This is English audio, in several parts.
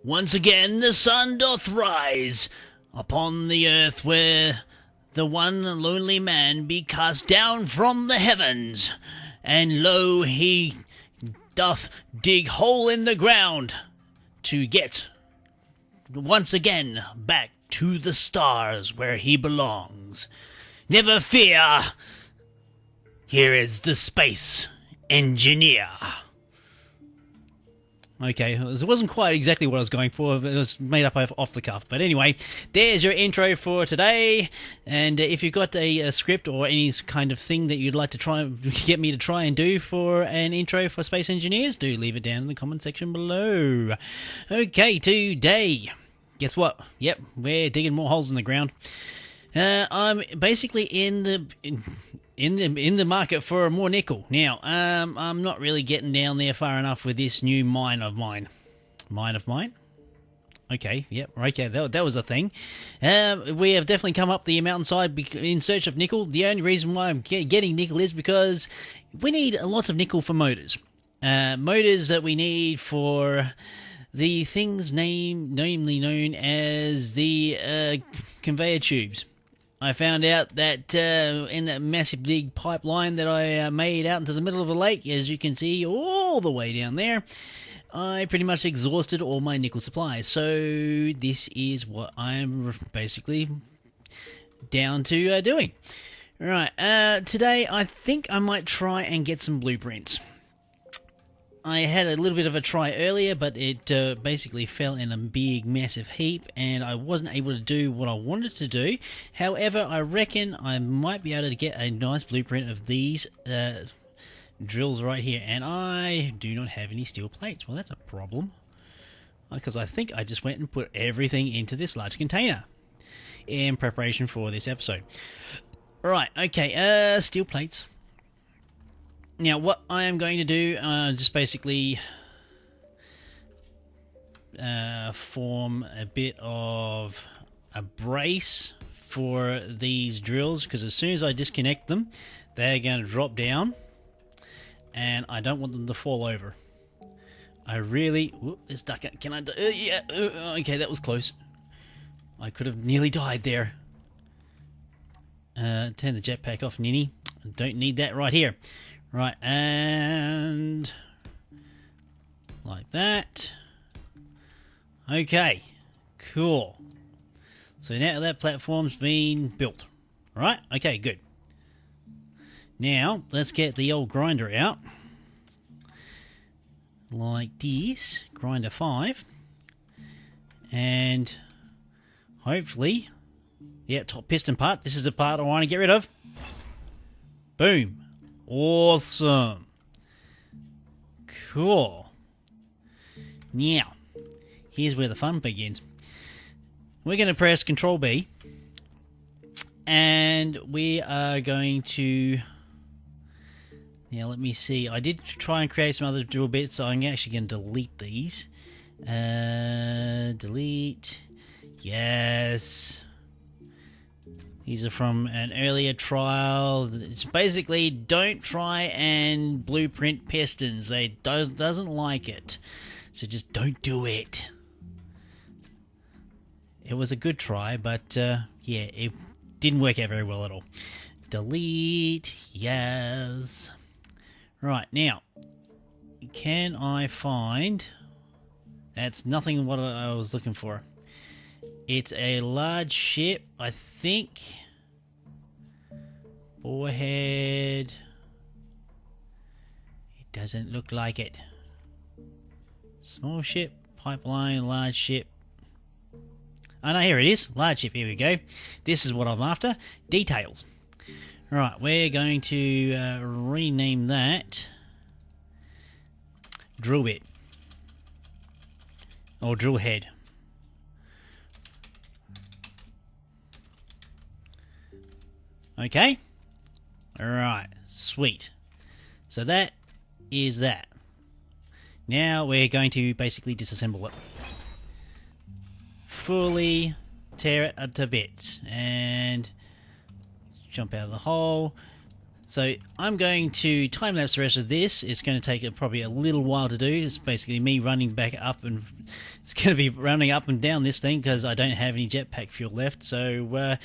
Once again the sun doth rise upon the earth, where the one lonely man be cast down from the heavens, and lo, he doth dig hole in the ground to get once again back to the stars where he belongs. Never fear, here is the space engineer. Okay, it wasn't quite exactly what I was going for. It was made up off the cuff. But anyway, there's your intro for today. And if you've got a script or any kind of thing that you'd like to try get me to try and do for an intro for Space Engineers, do leave it down in the comment section below. Okay, today, guess what? Yep, we're digging more holes in the ground. I'm basically in the market for more nickel. Now, I'm not really getting down there far enough with this new mine of mine. Mine of mine? Okay, yep, okay, that was a thing. We have definitely come up the mountainside in search of nickel. The only reason why I'm getting nickel is because we need a lot of nickel for motors. Motors that we need for the things namely known as the conveyor tubes. I found out that in that massive big pipeline that I made out into the middle of the lake, as you can see all the way down there, I pretty much exhausted all my nickel supplies. So this is what I'm basically down to doing. Right, today I think I might try and get some blueprints. I had a little bit of a try earlier, but it basically fell in a big, massive heap, and I wasn't able to do what I wanted to do. However, I reckon I might be able to get a nice blueprint of these drills right here, and I do not have any steel plates. Well, that's a problem, because I think I just went and put everything into this large container in preparation for this episode. Right, okay, steel plates. Now, what I am going to do, just basically form a bit of a brace for these drills, because as soon as I disconnect them, they're going to drop down, and I don't want them to fall over. I really... Whoop, it's stuck. Can I... yeah, okay, that was close. I could have nearly died there. Turn the jetpack off, Ninny. I don't need that right here. Right, and like that. Okay, cool. So now that platform's been built. Right, okay, good. Now, let's get the old grinder out. Like this, grinder 5. And hopefully, yeah, top piston part. This is the part I want to get rid of. Boom. Awesome. Cool. Now, here's where the fun begins. We're going to press Control B, and we are going to... Now, let me see. I did try and create some other drill bits, so I'm actually going to delete these. Delete. Yes. These are from an earlier trial. It's basically, don't try and blueprint pistons. They doesn't like it. So just don't do it. It was a good try, but yeah, it didn't work out very well at all. Delete. Yes. Right, now, can I find... That's nothing what I was looking for. It's a large ship, I think. Warhead. It doesn't look like it. Small ship, pipeline, large ship. Oh no, here it is. Large ship, here we go. This is what I'm after. Details. Right, we're going to rename that drill bit. Or drill head. Okay? Alright, sweet. So that is that. Now we're going to basically disassemble it. Fully tear it to bits. And jump out of the hole. So I'm going to time-lapse the rest of this. It's going to take probably a little while to do. It's basically me running back up, and it's going to be running up and down this thing because I don't have any jetpack fuel left. So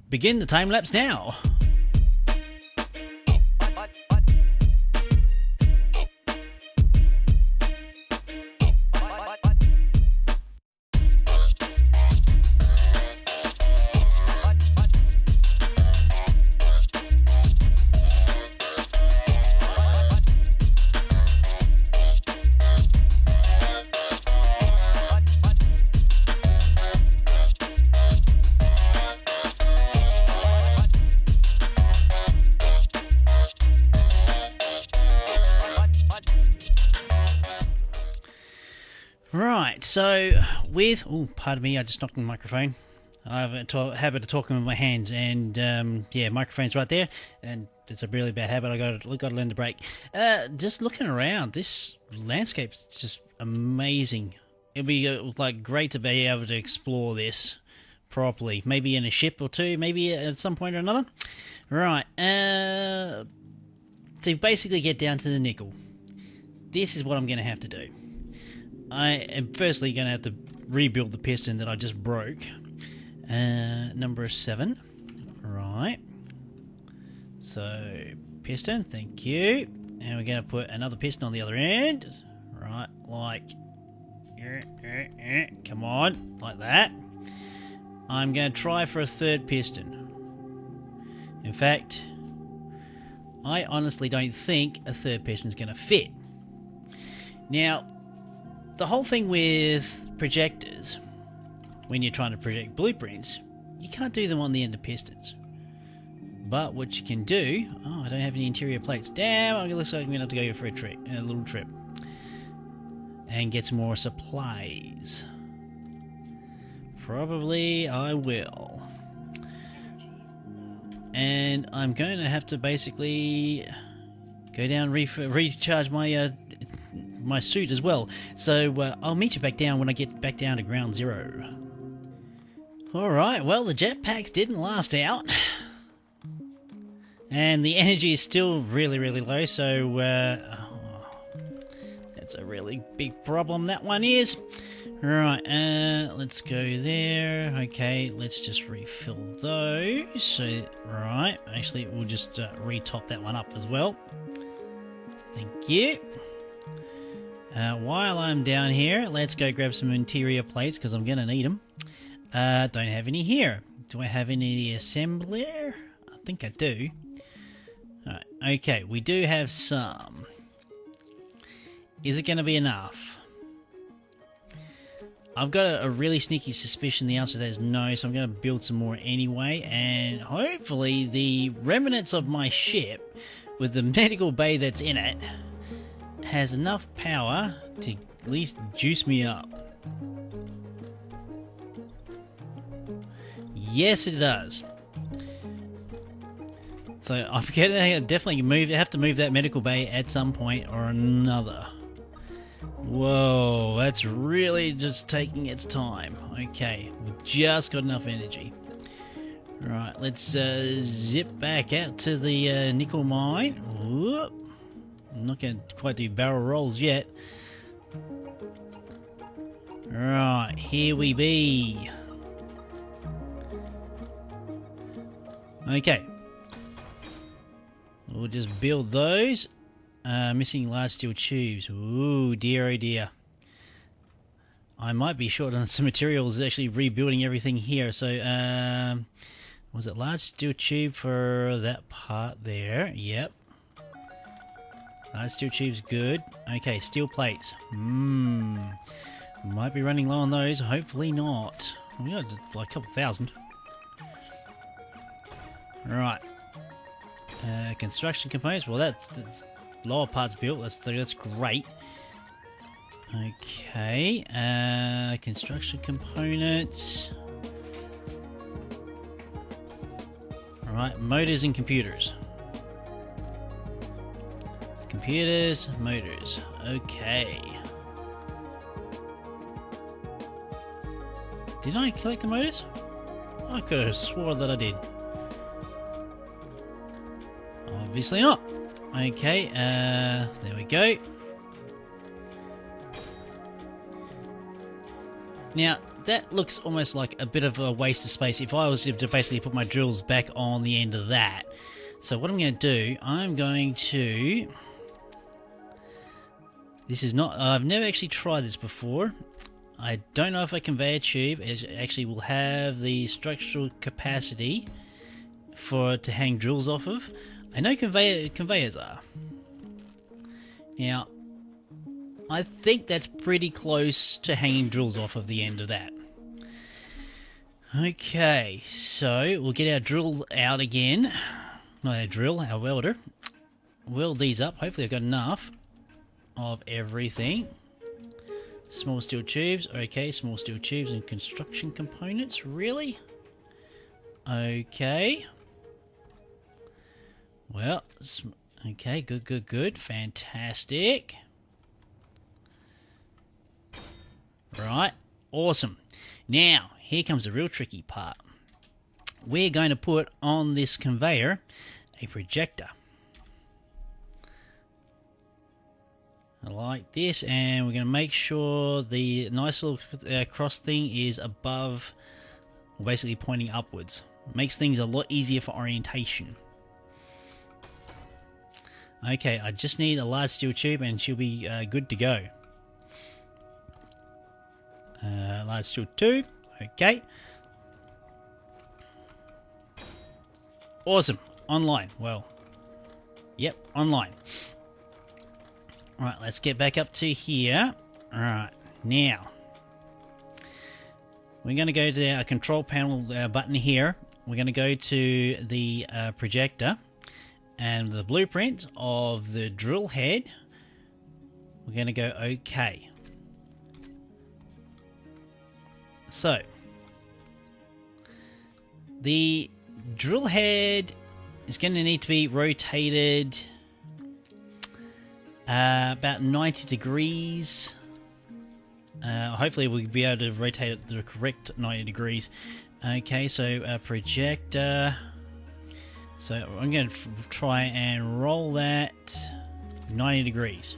begin the time-lapse now. Right, so with... Oh, pardon me, I just knocked on the microphone. I have a habit of talking with my hands, and yeah, microphone's right there, and it's a really bad habit. I got to learn to break. Just looking around, this landscape's just amazing. It'd be like great to be able to explore this properly, maybe in a ship or two, maybe at some point or another. Right, to basically get down to the nickel, this is what I'm going to have to do. I am firstly going to have to rebuild the piston that I just broke. Number 7. Right. So, piston, thank you. And we're going to put another piston on the other end. Right, like... Come on, like that. I'm going to try for a third piston. In fact, I honestly don't think a third piston's going to fit. Now... the whole thing with projectors, when you're trying to project blueprints, you can't do them on the end of pistons. But what you can do... Oh, I don't have any interior plates. Damn, it looks like I'm going to have to go for a little trip. And get some more supplies. Probably I will. And I'm going to have to basically go down and recharge my suit as well. So I'll meet you back down when I get back down to ground zero. Alright, well the jetpacks didn't last out. And the energy is still really, really low, so that's a really big problem, that one is. Right, let's go there. Okay, let's just refill those. So, right, actually we'll just re-top that one up as well. Thank you. While I'm down here, let's go grab some interior plates because I'm going to need them. Don't have any here. Do I have any assembler? I think I do. Alright, okay, we do have some. Is it going to be enough? I've got a really sneaky suspicion the answer to that is no, so I'm going to build some more anyway. And hopefully the remnants of my ship, with the medical bay that's in it, has enough power to at least juice me up. Yes, it does. So I'm gonna definitely have to move that medical bay at some point or another. Whoa, that's really just taking its time. Okay, we've just got enough energy. Right, let's zip back out to the nickel mine. Whoop. I'm not going to quite do barrel rolls yet. Right, here we be. Okay. We'll just build those. Missing large steel tubes. Ooh, dear oh dear. I might be short on some materials actually rebuilding everything here. So, was it large steel tube for that part there? Yep. Large steel tube's good. Okay, steel plates. Might be running low on those. Hopefully not. We got like a couple thousand. Right. Construction components. Well, that's lower parts built. That's great. Okay. Construction components. All right. Motors and computers. Computers, motors. Okay. Did I collect the motors? I could have sworn that I did. Obviously not. Okay, there we go. Now, that looks almost like a bit of a waste of space if I was to basically put my drills back on the end of that. So what I'm going to do, I'm going to... This is not... I've never actually tried this before. I don't know if a conveyor tube actually will have the structural capacity to hang drills off of. I know conveyors are. Now, I think that's pretty close to hanging drills off of the end of that. Okay, so we'll get our drill out again. Not our drill, our welder. Weld these up. Hopefully I've got enough of everything. Small steel tubes. Okay, small steel tubes and construction components. Really? Okay. Well, okay, good. Fantastic. Right, awesome. Now, here comes the real tricky part. We're going to put on this conveyor a projector. Like this, and we're going to make sure the nice little cross thing is above, basically pointing upwards. Makes things a lot easier for orientation. Okay, I just need a large steel tube and she'll be good to go. Large steel tube, okay. Awesome, online, well, yep, online. Alright, let's get back up to here. Alright, now, we're going to go to our control panel button here. We're going to go to the projector and the blueprint of the drill head. We're going to go OK. So, the drill head is going to need to be rotated about 90 degrees. Hopefully we'll be able to rotate it the correct 90 degrees. Okay, so projector. So I'm going to try and roll that 90 degrees.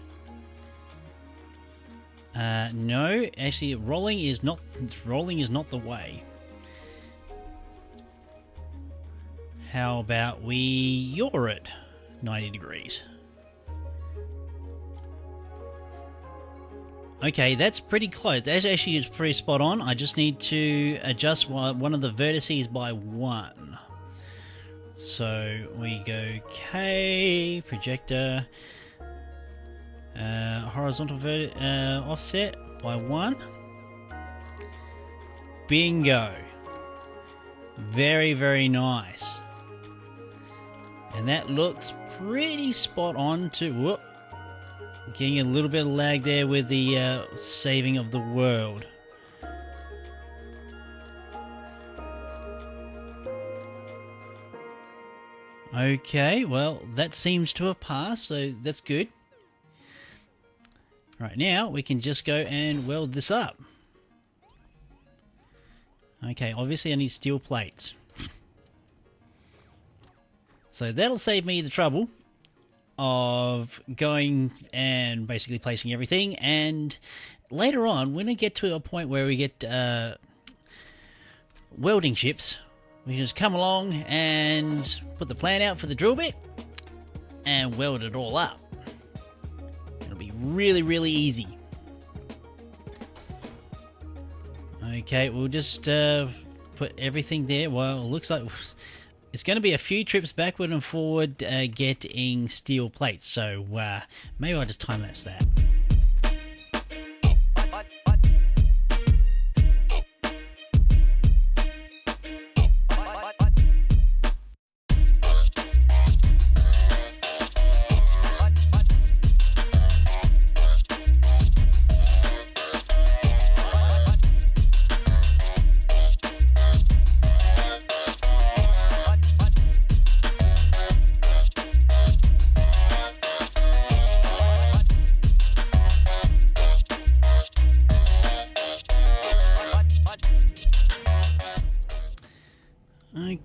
No, actually rolling is not the way. How about we yaw it 90 degrees? Okay, that's pretty close. That actually is pretty spot on. I just need to adjust one of the vertices by 1. So we go K, projector, horizontal offset by 1. Bingo. Very, very nice. And that looks pretty spot on too. Whoop. Getting a little bit of lag there with the saving of the world. Okay, well, that seems to have passed, so that's good. Right, now we can just go and weld this up. Okay, obviously I need steel plates. So that'll save me the trouble of going and basically placing everything, and later on when we get to a point where we get welding ships, we can just come along and put the plan out for the drill bit and weld it all up. It'll be really, really easy. Okay, we'll just put everything there. Well, it looks like it's going to be a few trips backward and forward getting steel plates, so maybe I'll just time-lapse that.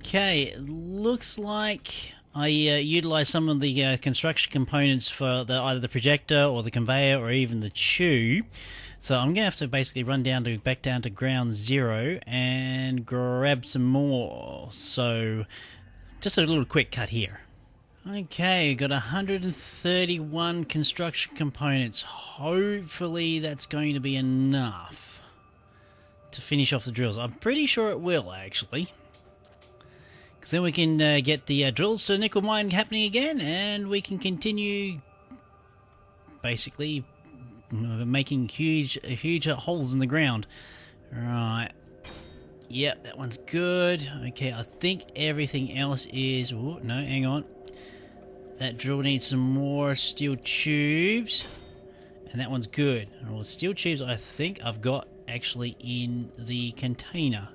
Okay, it looks like I utilise some of the construction components for either the projector or the conveyor or even the tube. So I'm going to have to basically run back down to ground zero and grab some more. So just a little quick cut here. Okay, got 131 construction components. Hopefully that's going to be enough to finish off the drills. I'm pretty sure it will, actually. Because then we can get the drills to nickel mine happening again, and we can continue basically making huge holes in the ground. Right. Yep, that one's good. Okay, I think everything else is... Ooh, no, hang on. That drill needs some more steel tubes. And that one's good. Well, steel tubes I think I've got actually in the container.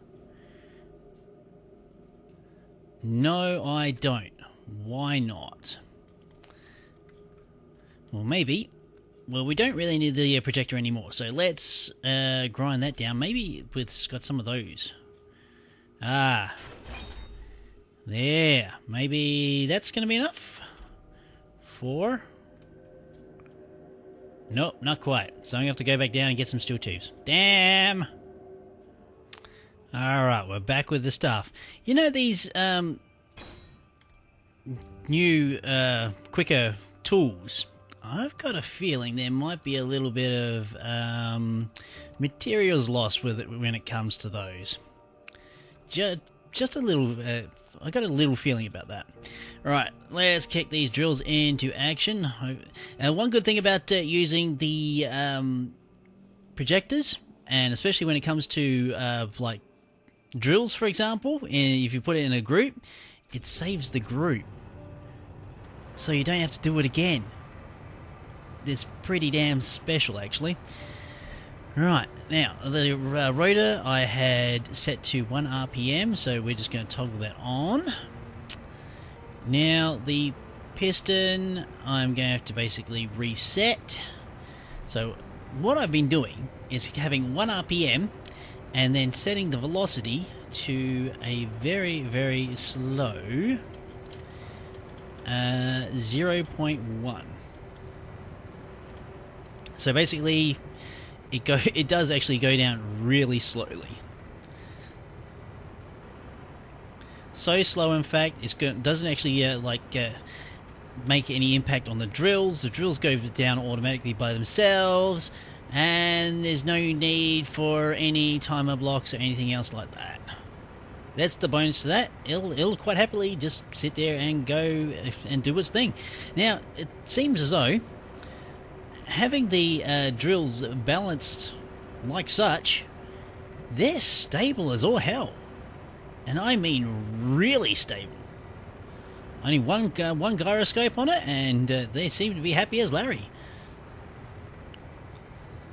No, I don't. Why not? Well, maybe. Well, we don't really need the projector anymore, so let's grind that down. Maybe we've got some of those. Ah. There. Maybe that's going to be enough. 4. Nope, not quite. So I'm going to have to go back down and get some steel tubes. Damn! Alright, we're back with the stuff. You know these new, quicker tools? I've got a feeling there might be a little bit of materials lost with it when it comes to those. Just a little... I got a little feeling about that. Alright, let's kick these drills into action. One good thing about using the projectors, and especially when it comes to like drills, for example, and if you put it in a group, it saves the group. So you don't have to do it again. It's pretty damn special, actually. Right, now, the rotor I had set to 1 RPM, so we're just going to toggle that on. Now, the piston, I'm going to have to basically reset. So, what I've been doing is having 1 RPM and then setting the velocity to a very, very slow 0.1. So basically, it does actually go down really slowly. So slow, in fact, it doesn't actually make any impact on the drills. The drills go down automatically by themselves, and there's no need for any timer blocks or anything else like that. That's the bonus to that. It'll quite happily just sit there and go and do its thing. Now, it seems as though having the drills balanced like such, they're stable as all hell. And I mean really stable. Only one gyroscope on it, and they seem to be happy as Larry.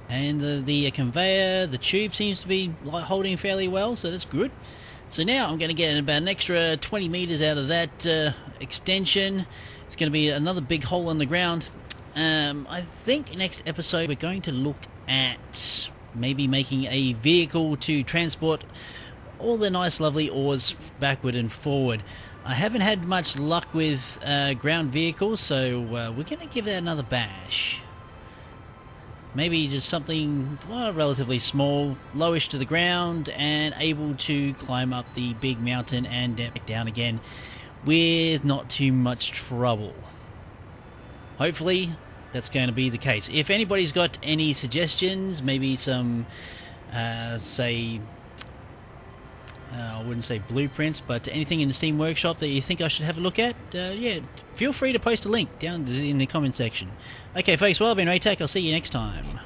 And the conveyor, the tube seems to be holding fairly well, so that's good. So now I'm going to get about an extra 20 meters out of that extension. It's going to be another big hole in the ground. I think next episode we're going to look at maybe making a vehicle to transport all the nice lovely ores backward and forward. I haven't had much luck with ground vehicles, so we're going to give that another bash. Maybe just something relatively small, lowish to the ground, and able to climb up the big mountain and back down again with not too much trouble. Hopefully that's going to be the case. If anybody's got any suggestions, maybe some, I wouldn't say blueprints, but anything in the Steam Workshop that you think I should have a look at, yeah, feel free to post a link down in the comment section. Okay, folks, well, I've been Raetac. I'll see you next time.